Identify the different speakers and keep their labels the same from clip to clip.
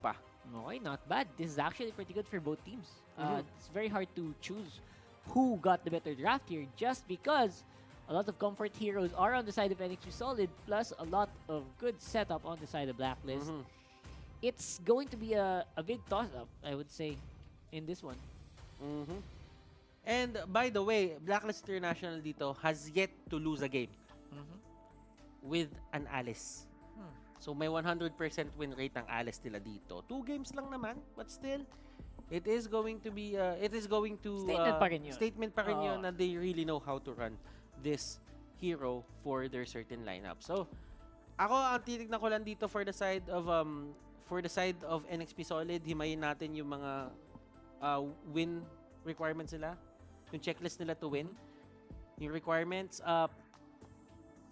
Speaker 1: pa.
Speaker 2: Okay, not bad. This is actually pretty good for both teams. It's very hard to choose who got the better draft here just because a lot of comfort heroes are on the side of NXP Solid plus a lot of good setup on the side of Blacklist. It's going to be a big toss-up, I would say, in this one.
Speaker 1: And by the way, Blacklist International dito has yet to lose a game with an Alice. So may 100% win rate ang Alice nila dito. 2 games lang naman, but still, it is going to be,
Speaker 2: Statement pa rin yun.
Speaker 1: Statement pa rin yun na they really know how to run this hero for their certain lineup. So, ako ang titignan ko lang dito for the side of NXP Solid, himayin natin yung mga win requirements nila, yung checklist nila to win, yung requirements.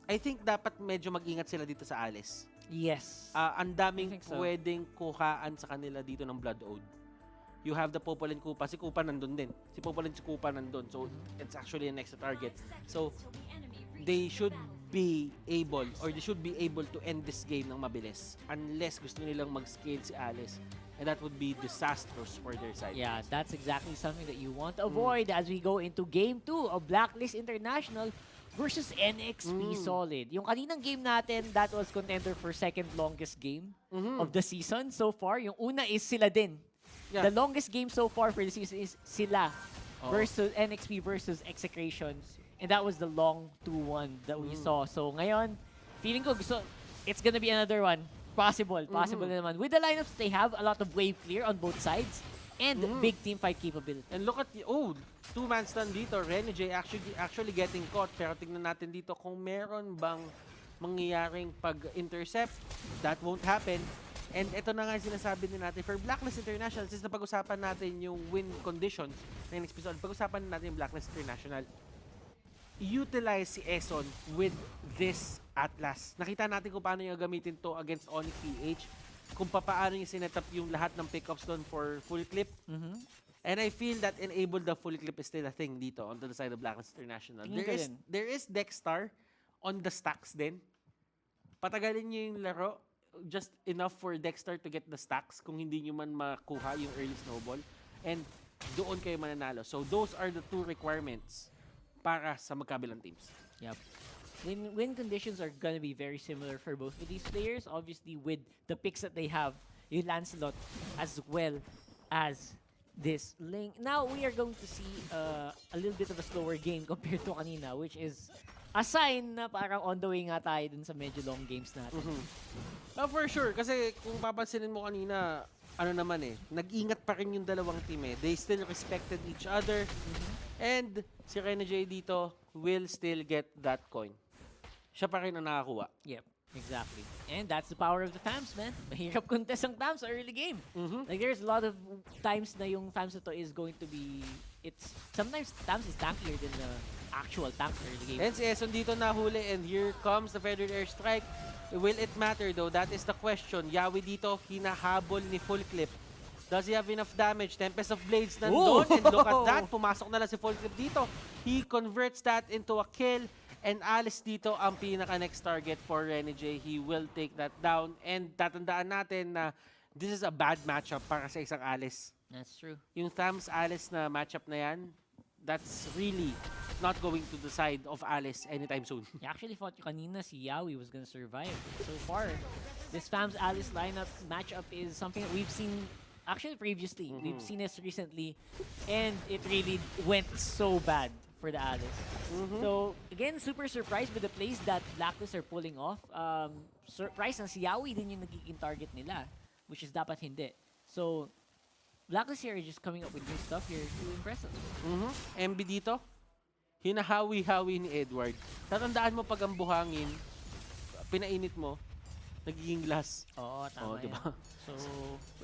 Speaker 1: I think dapat medyo mag-ingat sila dito sa Alice.
Speaker 2: Yes.
Speaker 1: Ang daming
Speaker 2: I think so.
Speaker 1: pwedeng kuhaan sa kanila dito ng Blood Ode. You have the Popol and Kupa. Si Kupa nandun din. Si Popol and si Kupa nandun. So, it's actually an extra target. So, they should be able to end this game ng mabilis unless gusto nilang mag-scale si Alice. And that would be disastrous for their side.
Speaker 2: Yeah, that's exactly something that you want to avoid as we go into Game 2 of Blacklist International versus NXP Solid. Yung kaninang game natin, that was contender for second longest game of the season so far. Yung una is sila din.
Speaker 1: Yeah.
Speaker 2: The longest game so far for the season is sila versus NXP versus Execrations. And that was the long 2-1 that we saw. So ngayon, feeling ko it's gonna be another one. Possible na naman. With the lineups they have, a lot of wave clear on both sides and big team fight capability.
Speaker 1: And look at the, two-man stun dito. Rene J actually getting caught. Pero tingnan natin dito kung meron bang mangyayaring pag-intercept. That won't happen. And ito na nga yung sinasabi din natin. For Blacklist International, since napag-usapan natin yung win conditions na NXP Solid, pag-usapan natin yung Blacklist International, utilize si Eson with this Atlas. Nakita natin kung paano niya gamitin to against Onyx PH, kung paano niya sinetup yung lahat ng pickups doon for full clip. And I feel that enable the full clip is still a thing dito on the side of Blacklist International. There is Dexstar on the stacks din. Patagalin niyo yung laro just enough for Dexstar to get the stacks kung hindi niyo man makuha yung early snowball. And doon kayo mananalo. So those are the 2 requirements para sa magkabilang teams.
Speaker 2: Yep. Win conditions are gonna be very similar for both of these players. Obviously, with the picks that they have, yung Lancelot as well as this Link. Now, we are going to see a little bit of a slower game compared to kanina, which is a sign na parang on the way nga tayo dun sa medyo long games natin.
Speaker 1: For sure. Kasi kung papansinin mo kanina, nag-ingat pa rin yung dalawang team eh. They still respected each other. And si Rene J dito will still get that coin. Siya pa rin ang nakakuha.
Speaker 2: Yep, exactly. And that's the power of the FAMs, man. Mahirap contest ang FAMs sa early game. Like, there's a lot of times na yung FAMs na to is going to be... Sometimes FAMs is tankier than the actual tanks early game.
Speaker 1: And si Eson dito nahuli and here comes the Federal Airstrike. Will it matter though? That is the question. Yawi dito, hinahabol ni Full Clip. Does he have enough damage? Tempest of Blades nandun. And look at that. Pumasok na lang si Full Clip dito. He converts that into a kill. And Alice dito ang pinaka-next target for Rene J. He will take that down. And tatandaan natin na this is a bad matchup para sa isang Alice.
Speaker 2: That's true.
Speaker 1: Yung Thams Alice na matchup na yan, that's really not going to the side of Alice anytime soon.
Speaker 2: I actually thought kanina si Yawi was gonna survive. So far, this FAMs Alice lineup matchup is something that we've seen actually previously. We've seen this recently, and it really went so bad for the Alice. So, again, super surprised with the plays that Blacklist are pulling off. Surprised na si Yawi din yung nagiging target nila, which is dapat hindi. So, Blacklist here is just coming up with new stuff here to impress us.
Speaker 1: MB dito, hinahawi-hawi ni Edward. Tatandaan mo pag ang buhangin, pinainit mo, nagiging glass.
Speaker 2: Oo, tama
Speaker 1: diba?
Speaker 2: yan. So,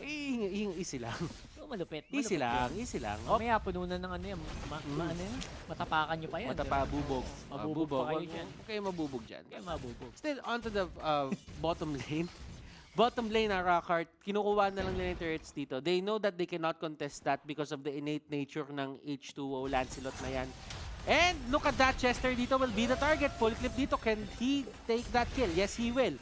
Speaker 1: easy lang.
Speaker 2: so malupit.
Speaker 1: Easy lang.
Speaker 2: Mamaya, pununan ng ano yan. Matapakan nyo pa yan.
Speaker 1: Matapabubog.
Speaker 2: Mabubog pa kayo dyan.
Speaker 1: Huwag kayo mabubog dyan.
Speaker 2: Kaya mabubog.
Speaker 1: Still, onto the bottom lane. Bottom lane na Rockhart, kinukuha na lang nila yung turrets dito. They know that they cannot contest that because of the innate nature ng H2O Lancelot na yan. And look at that, Chester dito will be the target. Full clip dito. Can he take that kill? Yes, he will.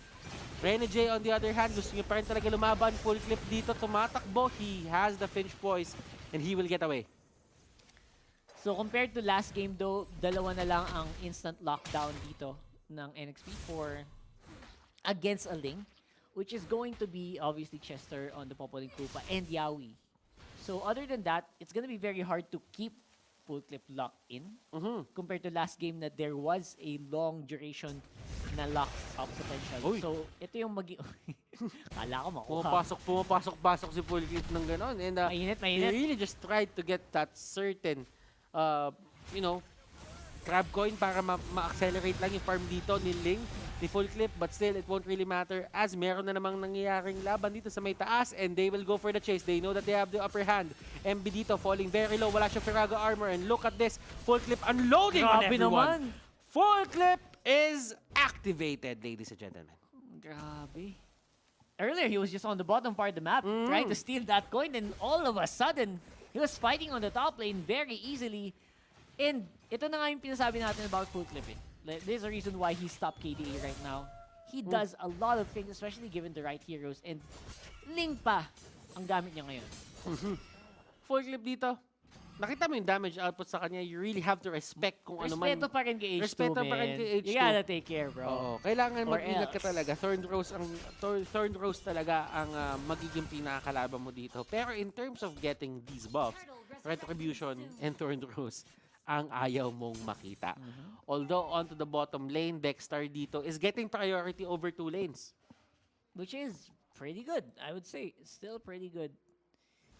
Speaker 1: Rene J, on the other hand, gusto niya pa rin talaga lumaban. Full clip dito, tumatakbo. He has the Finch poise and he will get away.
Speaker 2: So compared to last game though, dalawa na lang ang instant lockdown dito ng NXP4 against a Ling, which is going to be obviously Chester on the Popoling Krupa and Yawi. So other than that, it's gonna be very hard to keep full clip locked in compared to last game na there was a long duration na lock up potential.
Speaker 1: Uy.
Speaker 2: So ito yung kala ko makuha.
Speaker 1: Pumapasok si full clip ng ganon. And
Speaker 2: Mainit,
Speaker 1: he
Speaker 2: mainit.
Speaker 1: really just tried to get that certain, you know, crab coin para ma-accelerate lang yung farm dito ni Ling, ni full clip, but still it won't really matter as meron na namang nangyayaring laban dito sa may taas and they will go for the chase. They know that they have the upper hand. MB dito falling very low, wala siyang Firaga armor and look at this, full clip unloading on
Speaker 2: Grabe
Speaker 1: everyone.
Speaker 2: naman.
Speaker 1: Full clip is activated, ladies and gentlemen.
Speaker 2: Grabe. Earlier, he was just on the bottom part of the map trying to steal that coin and all of a sudden, he was fighting on the top lane very easily. And ito na nga yung pinasabi natin about full clip. There's a reason why he stopped KDA right now. He does a lot of things, especially given the right heroes. And Ling pa ang gamit niya ngayon.
Speaker 1: Full clip dito. Nakita mo yung damage output sa kanya. You really have to respect kung ano man.
Speaker 2: Respeto pa rin kay H2,
Speaker 1: Respeto pa rin
Speaker 2: man.
Speaker 1: kay H2.
Speaker 2: You gotta take care, bro.
Speaker 1: Oo, kailangan
Speaker 2: Or
Speaker 1: mag-ingat ka
Speaker 2: else.
Speaker 1: talaga. Thorn Rose talaga ang magiging pinakakalaban mo dito. Pero in terms of getting these buffs, Retribution and Thorn Rose, ang ayaw mong makita. Although onto the bottom lane, Dexter dito is getting priority over 2 lanes.
Speaker 2: Which is pretty good, I would say. Still pretty good.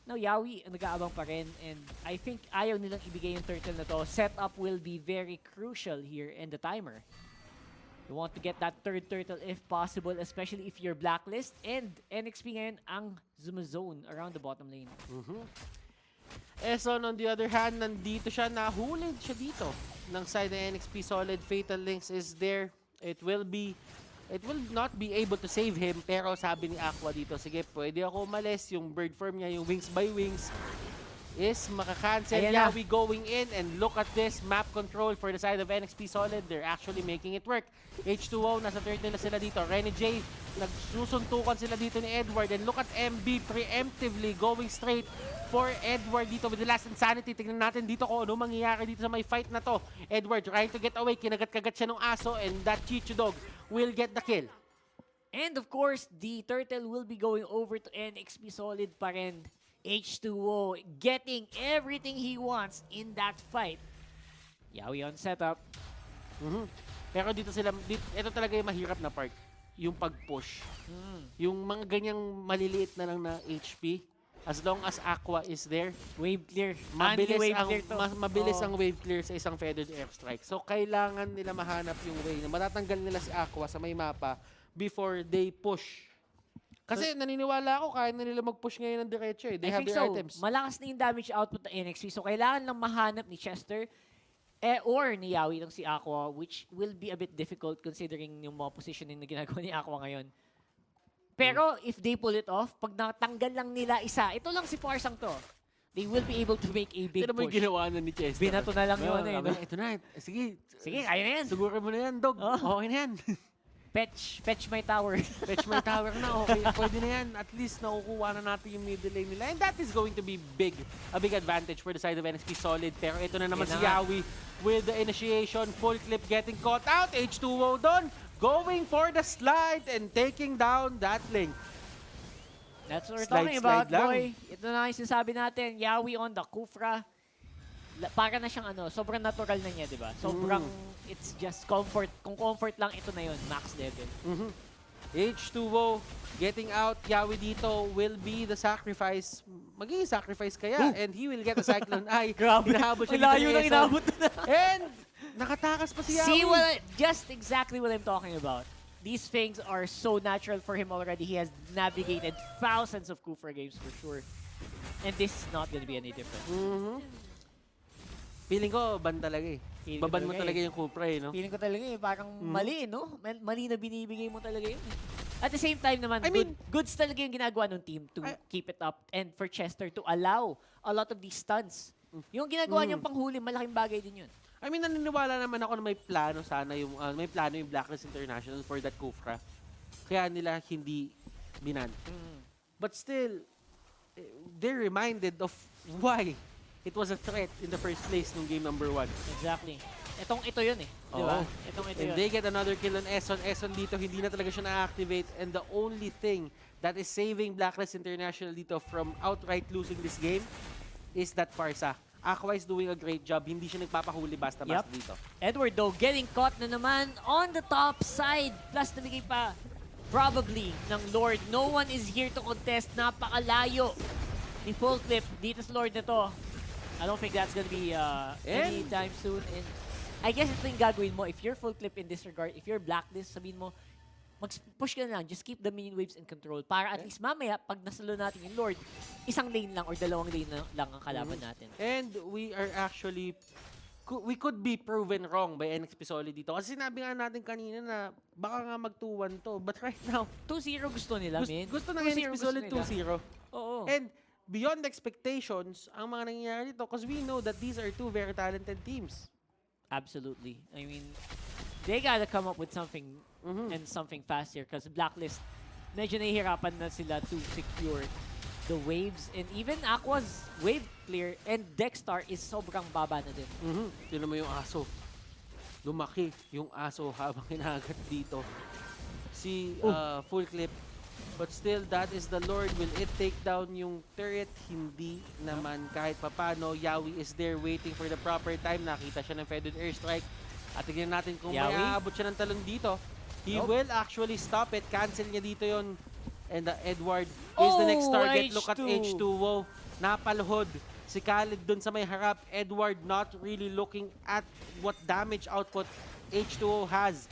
Speaker 2: Now, Yawi, nag-aabang pa rin. And I think ayaw nilang ibigay yung turtle na to. Setup will be very crucial here in the timer. You want to get that third turtle if possible, especially if you're Blacklist. And NXP ngayon ang Zuma Zone around the bottom lane.
Speaker 1: Eson, on the other hand, nandito siya, nahulid siya dito. Ng side ng NXP Solid, Fatal Links is there. It will not be able to save him, pero sabi ni Aqua dito, sige, pwede ako umalis. Yung bird form niya, yung wings by wings, is makakancel.
Speaker 2: Ayan na.
Speaker 1: Yawi going in, and look at this map control for the side of NXP Solid. They're actually making it work. H2O, nasa third nila sila dito. Rene J, nagsusuntukan sila dito ni Edward. And look at MB preemptively going straight for Edward dito with the last insanity. Tignan natin dito kung ano mangyayari dito sa may fight na to. Edward trying to get away. Kinagat-kagat siya ng aso, and that Chichu Dog will get the kill.
Speaker 2: And of course, the turtle will be going over to NXP Solid pa rin. H2O getting everything he wants in that fight. Yawi on setup.
Speaker 1: Pero dito ito talaga yung mahirap na part. Yung pag-push. Yung mga ganyang maliliit na lang na HP, as long as Aqua is there,
Speaker 2: Wave clear.
Speaker 1: mabilis
Speaker 2: Anti-wave
Speaker 1: ang
Speaker 2: clear to.
Speaker 1: mabilis ang wave clear sa isang feathered airstrike. So kailangan nila mahanap yung way na matatanggal nila si Aqua sa may mapa before they push. Kasi naniniwala ako kaya na nila mag-push ngayon ng diretso eh. They
Speaker 2: I
Speaker 1: have
Speaker 2: think
Speaker 1: their
Speaker 2: so.
Speaker 1: items.
Speaker 2: Malakas na yung damage output ng NXP. So kailangan lang mahanap ni Chester or ni Yawi ng si Aqua, which will be a bit difficult considering yung mga positioning na ginagawa ni Aqua ngayon. Pero if they pull it off, pag natanggal lang nila isa, ito lang si Farsang to. They will be able to make a big
Speaker 1: Ito mo yung
Speaker 2: push.
Speaker 1: ginawa na ni Chester.
Speaker 2: Binato na lang yun eh. No?
Speaker 1: Ito na. Sige.
Speaker 2: Sige, kaya na yan.
Speaker 1: Siguro mo na yan, dog.
Speaker 2: Oh.
Speaker 1: Okay na yan.
Speaker 2: Fetch my tower.
Speaker 1: Fetch my tower na, okay. Pwede na yan. At least nakukuha na natin yung middle lane nila. And that is going to be a big advantage for the side of NXP Solid. Pero ito na naman si Yawi with the initiation. Full clip getting caught out. H2O doon. Going for the slide and taking down that link.
Speaker 2: That's what we're
Speaker 1: Slide,
Speaker 2: talking about,
Speaker 1: slide lang.
Speaker 2: boy. Ito na yung sinasabi natin. Yawi on the Kufra. Para na siyang sobrang natural na niya, di ba? Sobrang, it's just comfort. Kung comfort lang, ito na yun, max level.
Speaker 1: H2O getting out. Yawi dito will be the sacrifice. Magiging sacrifice kaya. And he will get a Cyclone Eye.
Speaker 2: Grabe.
Speaker 1: Hinahabol siya
Speaker 2: Ang layo
Speaker 1: dito
Speaker 2: na
Speaker 1: ni Eson.
Speaker 2: inabot na.
Speaker 1: And nakatakas pa si Yawi.
Speaker 2: See, just exactly what I'm talking about. These things are so natural for him already. He has navigated thousands of Kufra games for sure. And this is not gonna be any different.
Speaker 1: Feeling ko, ban talaga eh.
Speaker 2: Feeling ko
Speaker 1: Baban mo
Speaker 2: talaga
Speaker 1: talaga yung Cupra eh, no?
Speaker 2: Feeling ko talaga parang mali, no? Mali na binibigay mo talaga yun. At the same time naman,
Speaker 1: I mean,
Speaker 2: goods talaga yung ginagawa ng team to keep it up and for Chester to allow a lot of these stunts. Yung ginagawa niyang panghuli, malaking bagay din yun.
Speaker 1: I mean, naniniwala naman ako na may plano sana yung, may plano yung Blacklist International for that Kufra. kaya nila hindi binan.
Speaker 2: Mm.
Speaker 1: But still, they're reminded of why it was a threat in the first place nung game number 1.
Speaker 2: Exactly. Ito yun eh. Di ba?
Speaker 1: Oo.
Speaker 2: Ito
Speaker 1: And
Speaker 2: yun.
Speaker 1: they get another kill on Eson. Eson dito, hindi na talaga siya na-activate. And the only thing that is saving Blacklist International dito from outright losing this game is that Farsa. Aqua is doing a great job. Hindi siya nagpapahuli basta-basta dito.
Speaker 2: Edward though, getting caught na naman on the top side. Plus nabigay pa probably ng Lord. No one is here to contest. Napakalayo ni Full Clip dito sa Lord na to. I don't think that's gonna be anytime soon. And I guess ito yung gagawin mo. If you're Full Clip in this regard, if you're Blacklist, sabihin mo, mag-push ka na lang. Just keep the minion waves in control. Para at least mamaya, pag nasalo natin yung Lord, isang lane lang or dalawang lane lang ang kalaban natin.
Speaker 1: And we are actually, we could be proven wrong by NXP Solid dito. Kasi sinabi nga natin kanina na baka nga mag 2-1 to. But right now,
Speaker 2: 2-0 gusto nila, man.
Speaker 1: gusto ng
Speaker 2: 2-0
Speaker 1: NXP
Speaker 2: gusto
Speaker 1: Solid
Speaker 2: nila.
Speaker 1: 2-0.
Speaker 2: Oo.
Speaker 1: And beyond expectations, ang mga nangyayari dito because we know that these are two very talented teams.
Speaker 2: Absolutely. I mean, they gotta come up with something and something faster because Blacklist, medyo nahihirapan na sila to secure the waves. And even Aqua's wave clear and Dexstar is sobrang baba na din.
Speaker 1: Tignan mo yung aso. Lumaki yung aso habang hinagat dito. Si Full Clip. But still, that is the Lord. Will it take down yung turret? Hindi naman kahit papano. Yawi is there waiting for the proper time. Nakita siya ng feathered airstrike. At tignan natin kung may aabot siya ng talon dito. He will actually stop it. Cancel niya dito yon. And Edward is the next target. Look at H2. Wow. Napaluhod si Khalid dun sa may harap. Edward not really looking at what damage output H2O has.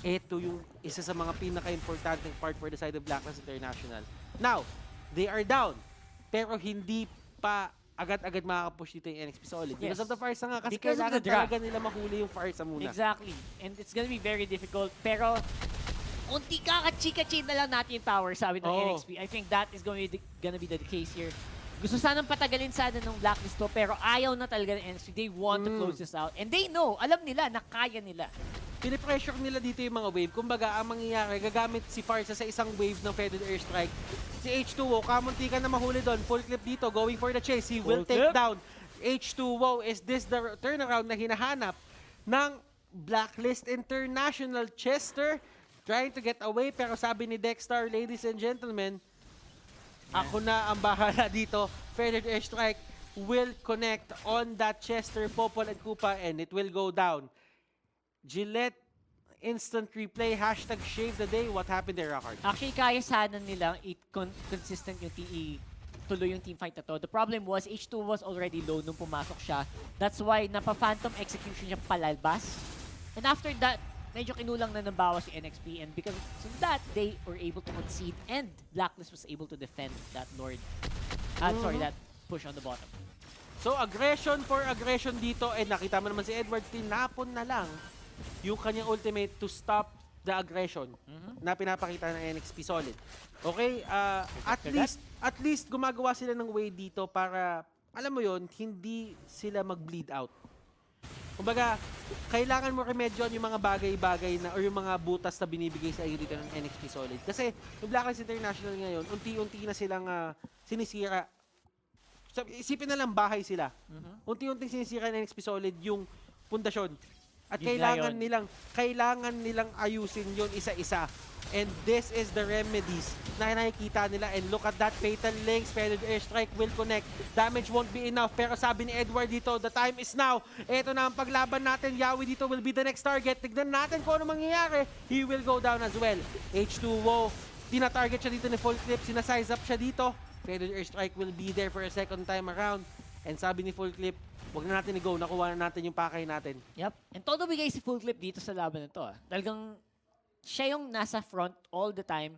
Speaker 1: Ito yung isa sa mga pinaka-importanting part for the side of Blacklist International. Now, they are down. Pero hindi pa agad-agad makakapush dito yung NXP Solid. Because of the Farsa nga. Kasi
Speaker 2: Because of
Speaker 1: kailangan
Speaker 2: the draft.
Speaker 1: talaga nila mahuli yung Farsa muna.
Speaker 2: Exactly. And it's gonna be very difficult. Pero, unti kaka-chika-chin na lang natin yung tower, sabi ng NXP. I think that is gonna be the case here. Gusto sanang patagalin sana ng Blacklist to, pero ayaw na talaga ng NXP. They want to close this out. And they know, alam nila na kaya nila.
Speaker 1: Pinipressure nila dito yung mga wave. Kumbaga, ang mangyayari, gagamit si Farsa sa isang wave ng feathered airstrike. Si H2O, kamuntikan na mahuli doon. Full clip dito, going for the chase. He will take down H2O. Is this the turnaround na hinahanap ng Blacklist International? Chester trying to get away, pero sabi ni Dexstar, ladies and gentlemen, ako na ang bahala dito. Feathered airstrike will connect on that Chester, Popol, and Koopa, and it will go down. Gillette, instant replay, hashtag shave the day. What happened there, Rockard?
Speaker 2: Actually, kaya sana nilang consistent yung tuloy yung team fight na to. The problem was, H2 was already low nung pumasok siya. That's why napa-phantom execution siya palalbas. And after that, medyo kinulang na ng bawas si NXP. And because of that, they were able to concede. And Blacklist was able to defend that Lord. Sorry, that push on the bottom.
Speaker 1: So, aggression for aggression dito. And nakita mo naman si Edward, tinapon na lang yung kanyang ultimate to stop the aggression na pinapakita ng NXP Solid. Okay, at least gumagawa sila ng way dito para, alam mo yon, hindi sila mag-bleed out. Kumbaga, kailangan mo remedyon yung mga bagay-bagay na or yung mga butas na binibigay sa iyo dito ng NXP Solid. Kasi yung Blacklist International ngayon, unti-unti na silang sinisira. Isipin na lang bahay sila. Unti-unti sinisira ng NXP Solid yung pundasyon. At kailangan nilang ayusin yon isa-isa. And this is the remedies na nakikita nila. And look at that fatal links. Feathered airstrike will connect. Damage won't be enough. Pero sabi ni Edward dito, the time is now. Ito na ang paglaban natin. Yawi dito will be the next target. Tignan natin kung ano mangyayari. He will go down as well. H2O, tina-target siya dito ni Full Clip. Sinasize up siya dito. Feathered airstrike will be there for a second time around. And sabi ni Full Clip, wag na natin i-go. Nakuha na natin yung pakay natin.
Speaker 2: Yep. And todo bigay si Full Clip dito sa laban na to. Talagang siya yung nasa front all the time.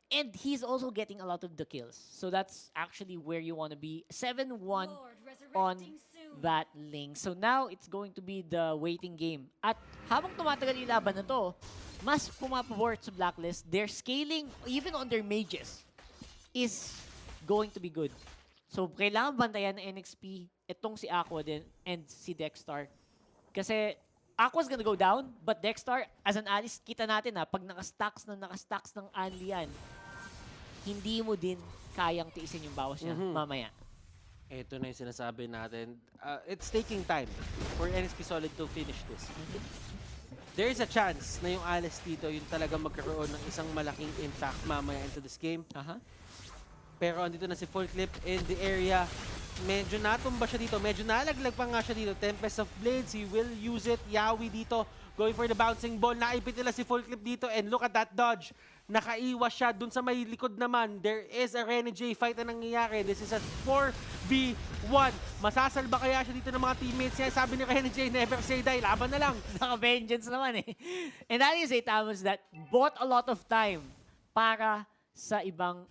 Speaker 2: And he's also getting a lot of the kills. So that's actually where you want to be. 7-1 on that link. So now it's going to be the waiting game. At habang tumatagal yung laban na to, mas pumapabor sa Blacklist. Their scaling, even on their mages, is going to be good. So kailangan bantayan ng NXP itong si Aqua din and si Dexstar. Kasi Aqua's gonna go down, but Dexter, as an Alice, kita natin pag nakastacks ng Anli yan, hindi mo din kayang tiisin yung bawas niya mamaya.
Speaker 1: Ito na yung sinasabi natin. It's taking time for NXP Solid to finish this. There is a chance na yung Alice dito yung talaga magkaroon ng isang malaking impact mamaya into this game. Pero andito na si Full Clip in the area. Medyo natumba siya dito. Medyo nalaglag pa nga siya dito. Tempest of Blades, he will use it. Yawi dito, going for the bouncing ball. Naipit nila si Full Clip dito. And look at that dodge. Nakaiwas siya. Dun sa may likod naman, there is a Renegade fight na nangyayari. This is a 4v1. Masasalba kaya siya dito ng mga teammates niya? Sabi ni Renegade, never say die. Laban na lang.
Speaker 2: Naka-vengeance naman eh. And that is a Thanos that bought a lot of time para sa ibang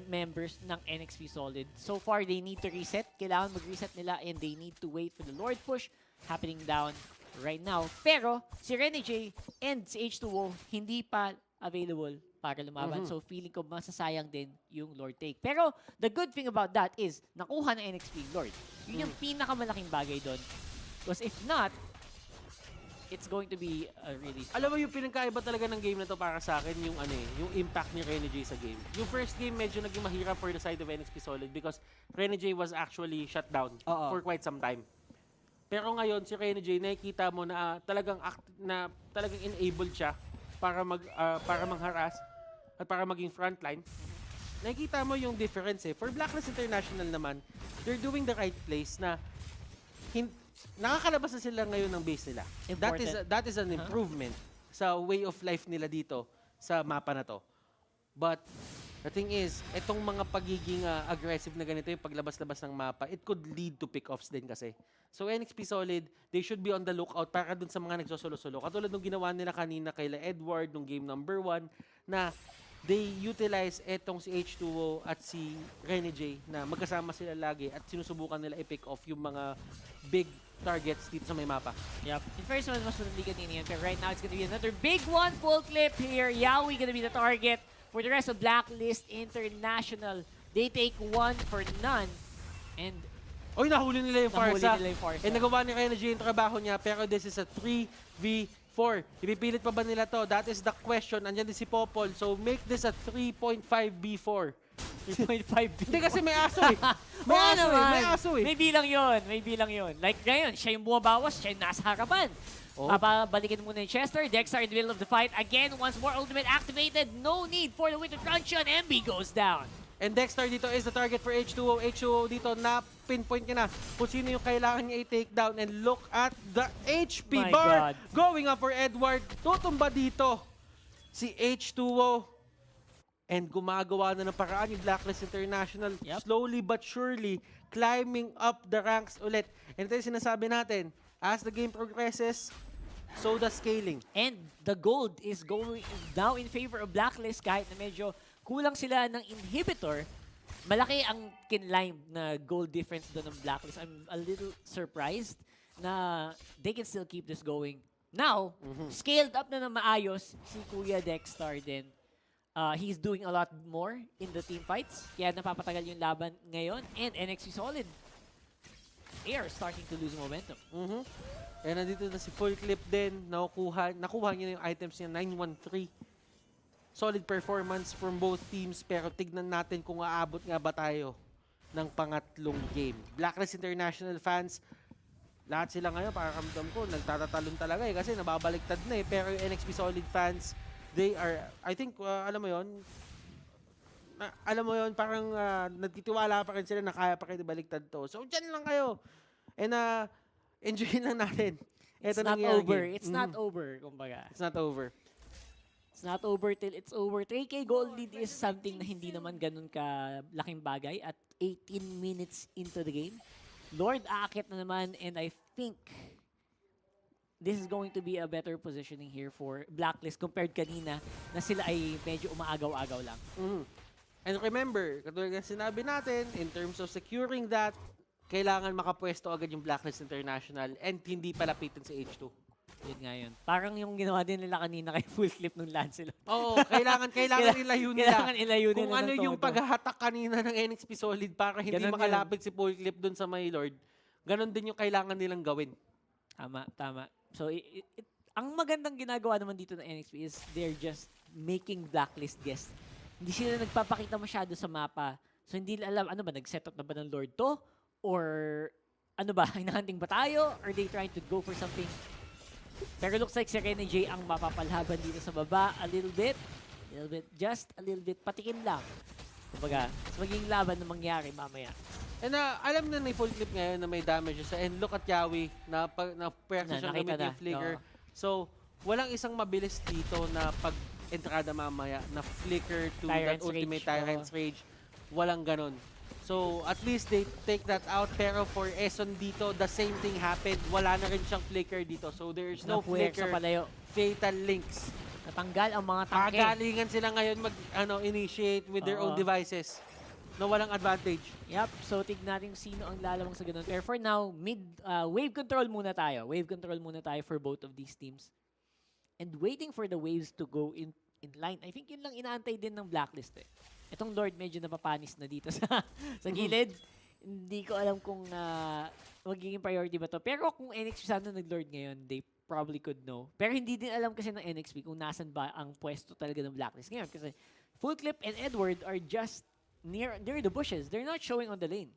Speaker 2: members ng NXP Solid. So far, they need to reset. Kailangan mag-reset nila and they need to wait for the Lord push happening down right now. Pero si Renegade and si H2O hindi pa available para lumaban. So feeling ko masasayang din yung Lord take. Pero the good thing about that is nakuha ng NXP Lord. Yun yung pinakamalaking bagay doon. Because if not, it's going to be a really strong.
Speaker 1: Alam mo yung pinagkaiba talaga ng game na to para sa akin yung yung impact ni Renegade sa game. Yung first game medyo naging mahirap for the side of NXP Solid because Renegade was actually shut down for quite some time. Pero ngayon si Renegade nakikita mo na talagang enabled siya para mangharas at para maging frontline. Nakikita mo yung difference eh. For Blacklist International naman, they're doing the right place na nakakalabas na sila ngayon ng base nila. That is an improvement sa way of life nila dito sa mapa na to. But the thing is, itong mga pagiging aggressive na ganito yung paglabas-labas ng mapa, it could lead to pick-offs din kasi. So NXP Solid, they should be on the lookout para dun sa mga nagsosolo-solo. Katulad nung ginawa nila kanina kay Edward nung game number 1 na they utilize etong si H2O at si Renegade na magkasama sila lagi at sinusubukan nila i-pick off yung mga big targets dito sa may mapa.
Speaker 2: Yep. In first one, mas madali kanina yan. Pero right now, it's gonna be another big one. Full clip here. Yawi gonna be the target for the rest of Blacklist International. They take 1 for none. And
Speaker 1: Oy, nahuli nila yung Farsa.
Speaker 2: Farsa.
Speaker 1: Eh, nagawa ni Renegade yung trabaho niya, pero this is a 3v4. Ipipilit pa ba nila to? That is the question. Andyan din si Popol. So, make this a 3.5b4.
Speaker 2: 3.5.
Speaker 1: Hindi kasi may aso eh. May aso eh.
Speaker 2: May bilang yun. Like ngayon, siya yung bumabawas, siya yung nasa harapan. Papabalikin muna yung Chester. Dexter in the middle of the fight. Again, once more ultimate activated. No need for the Winter Truncheon. MB goes down.
Speaker 1: And Dexter dito is the target for H2O. H2O dito na pinpoint niya na kung sino yung kailangan niya i-take down. And look at the HP bar going up for Edward. Tutumba dito si H2O. And gumagawa na ng paraan yung Blacklist International. Slowly but surely climbing up the ranks ulit. And ito yung sinasabi natin, as the game progresses, so the scaling.
Speaker 2: And the gold is going now in favor of Blacklist kahit na medyo kulang sila ng inhibitor. Malaki ang kinline na gold difference doon ng Blacklist. I'm a little surprised na they can still keep this going. Now, scaled up na ng maayos si Kuya Dexter din. He's doing a lot more in the team fights. Kaya napapatagal yung laban ngayon. And NXP Solid, they are starting to lose momentum.
Speaker 1: And nandito na si Full Clip din. Nakuha niya yung items niya, 913. Solid performance from both teams. Pero tignan natin kung aabot nga ba tayo ng pangatlong game. Blacklist International fans, lahat sila ngayon, para kamdam ko, nagtatatalon talaga eh. Kasi nababaliktad na eh. Pero yung NXP Solid fans, they are, I think, alam mo yon, parang nagtitiwala pa rin sila na kaya pa kayo baliktad to. So, dyan lang kayo. And enjoy lang natin.
Speaker 2: It's not over. It's not over, kumbaga.
Speaker 1: It's not over.
Speaker 2: It's not over till it's over. 3K gold lead is something na hindi naman ganun ka laking bagay at 18 minutes into the game. Lord aakit na naman and I think this is going to be a better positioning here for Blacklist compared kanina na sila ay medyo umaagaw-agaw lang.
Speaker 1: And remember, katulad ng sinabi natin, in terms of securing that, kailangan makapwesto agad yung Blacklist International and hindi palapitin sa H2.
Speaker 2: Yun nga yun. Parang yung ginawa din nila kanina kay Full Clip nung Lancelot.
Speaker 1: Oo, kailangan ilayo nila.
Speaker 2: Kailangan ilayo nila.
Speaker 1: Kung ano yung paghahatak kanina ng NXP Solid para hindi
Speaker 2: Ganun
Speaker 1: makalapit si Full Clip dun sa may Lord, ganon din yung kailangan nilang gawin.
Speaker 2: Tama, tama. So, ang magandang ginagawa naman dito ng NXP is they're just making Blacklist guess. Hindi sila nagpapakita masyado sa mapa. So, hindi nila alam, ano ba, nag-setup na ba ng Lord to? Or, ano ba, hinahunting ba tayo? Are they trying to go for something? Pero looks like si Rene J ang mapapalhaban dito sa baba a little bit. Just a little bit. Patikim lang. Kumbaga, mas magiging laban na mangyari mamaya.
Speaker 1: And alam na may full clip ngayon na may damage siya. And look at Yawi na pwersa siyang
Speaker 2: nakita
Speaker 1: gamitin yung flicker.
Speaker 2: No.
Speaker 1: So, walang isang mabilis dito na pag-entrada mamaya na flicker to
Speaker 2: Tyrant's
Speaker 1: that ultimate
Speaker 2: Rage,
Speaker 1: Tyrant's Rage. Walang ganon. So, at least they take that out. Pero for Eson dito, the same thing happened. Wala na rin siyang flicker dito. So, there's no
Speaker 2: Napuwersa
Speaker 1: flicker.
Speaker 2: palayo.
Speaker 1: Fatal links.
Speaker 2: Natanggal ang mga tangke.
Speaker 1: Kagalingan sila ngayon initiate with their own devices na walang advantage.
Speaker 2: Yep, so tignan natin sino ang lalamang sa ganun. Pero for now, wave control muna tayo. Wave control muna tayo for both of these teams. And waiting for the waves to go in line. I think yun lang inaantay din ng Blacklist eh. Itong Lord medyo napapanis na dito sa gilid. Hindi ko alam kung magiging priority ba to. Pero kung NXP sana nag-Lord ngayon, they probably could know. Pero hindi din alam kasi ng NXP kung nasan ba ang pwesto talaga ng Blacklist ngayon. Kasi Full Clip and Edward are just near the bushes. They're not showing on the lane.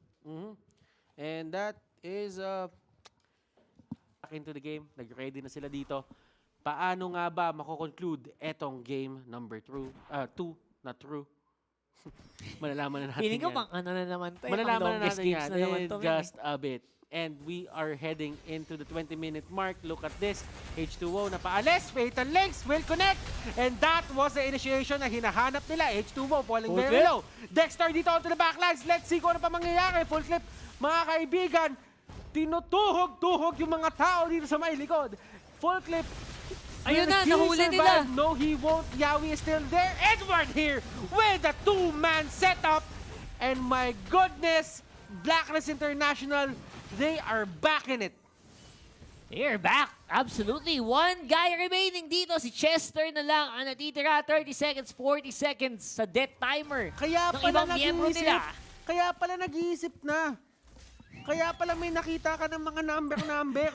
Speaker 1: And that is back into the game. Nag-ready na sila dito. Paano nga ba mako-conclude etong game number 2? Not true. Malalaman na natin
Speaker 2: Feeling ko
Speaker 1: yan.
Speaker 2: pang ano na naman to.
Speaker 1: Malalaman na
Speaker 2: longest
Speaker 1: natin
Speaker 2: games
Speaker 1: yan
Speaker 2: na naman
Speaker 1: in
Speaker 2: to.
Speaker 1: just a bit. And we are heading into the 20-minute mark. Look at this. H2O na paalis. Fatal Links will connect. And that was the initiation na hinahanap nila. H2O falling
Speaker 2: Full
Speaker 1: very
Speaker 2: clip.
Speaker 1: low. Dexter dito onto the backlines. Let's see kung ano pa mangyayari. Full clip. Mga kaibigan, tinutuhog-tuhog yung mga tao dito sa may likod. Full clip.
Speaker 2: Ayun na,
Speaker 1: Will he
Speaker 2: nahuli
Speaker 1: survive?
Speaker 2: nila.
Speaker 1: No, he won't. Yawi is still there. Edward here with a two-man setup. And my goodness, Blacklist International, they are back in it.
Speaker 2: They're back. Absolutely. One guy remaining dito. Si Chester na lang ang natitira. 30 seconds, 40 seconds sa death timer.
Speaker 1: Kaya
Speaker 2: ng
Speaker 1: pala
Speaker 2: ibang miyembro
Speaker 1: nag-iisip.
Speaker 2: nila.
Speaker 1: Kaya pala nag-iisip na. Kaya pala may nakita ka ng mga number.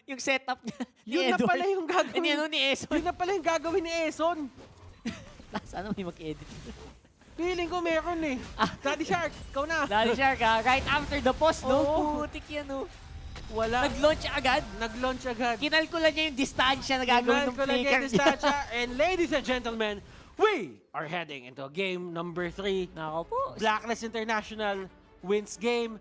Speaker 2: Yung setup niya ni
Speaker 1: Yun na
Speaker 2: Edward.
Speaker 1: pala yung gagawin.
Speaker 2: Ni Eson.
Speaker 1: Yun na pala yung gagawin ni Eson.
Speaker 2: Sana may mag-edit.
Speaker 1: Feeling ko meron eh. Daddy Shark, ikaw na.
Speaker 2: Daddy Shark, right after the post, no?
Speaker 1: Oo.
Speaker 2: Putik yan, no?
Speaker 1: Wala.
Speaker 2: Nag-launch agad.
Speaker 1: Nag-launch agad.
Speaker 2: Kinalkulan niya yung distansya na gagawin ng flicker niya.
Speaker 1: Distansya. And ladies and gentlemen, we are heading into game number 3.
Speaker 2: Nako po.
Speaker 1: Blacklist International wins game